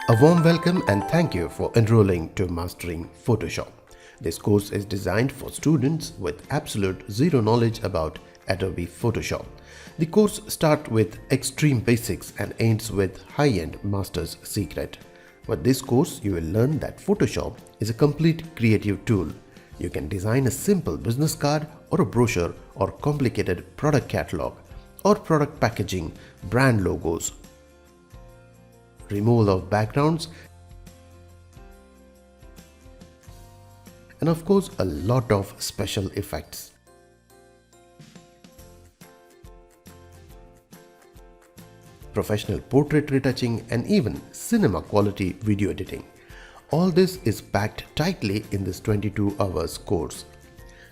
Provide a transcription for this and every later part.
A warm welcome and thank you for enrolling to Mastering Photoshop. This course is designed for students with absolute zero knowledge about Adobe Photoshop. The course starts with extreme basics and ends with high-end master's secret. With this course, you will learn that Photoshop is a complete creative tool. You can design a simple business card or a brochure or complicated product catalog or product packaging, brand logos, removal of backgrounds, and of course a lot of special effects. Professional portrait retouching and even cinema quality video editing. All this is packed tightly in this 22 hours course.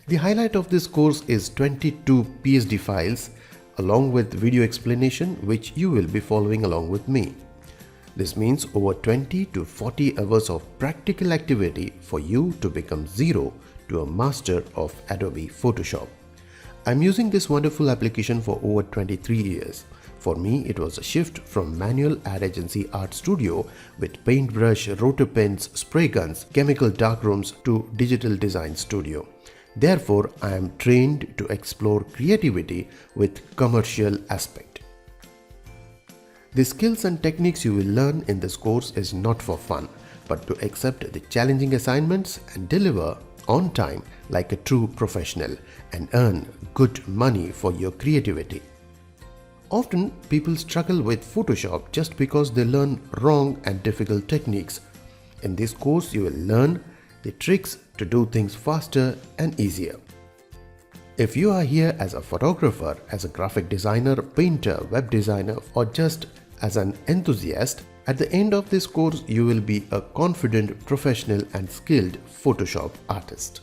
The highlight of this course is 22 PSD files along with video explanation which you will be following along with me. This means over 20 to 40 hours of practical activity for you to become zero to a master of Adobe Photoshop. I'm using this wonderful application for over 23 years. For me, it was a shift from manual ad agency art studio with paintbrush, rotor pens, spray guns, chemical darkrooms to digital design studio. Therefore, I am trained to explore creativity with commercial aspect. The skills and techniques you will learn in this course is not for fun, but to accept the challenging assignments and deliver on time like a true professional and earn good money for your creativity. Often, people struggle with Photoshop just because they learn wrong and difficult techniques. In this course, you will learn the tricks to do things faster and easier. If you are here as a photographer, as a graphic designer, painter, web designer, or just as an enthusiast, at the end of this course, you will be a confident, professional, and skilled Photoshop artist.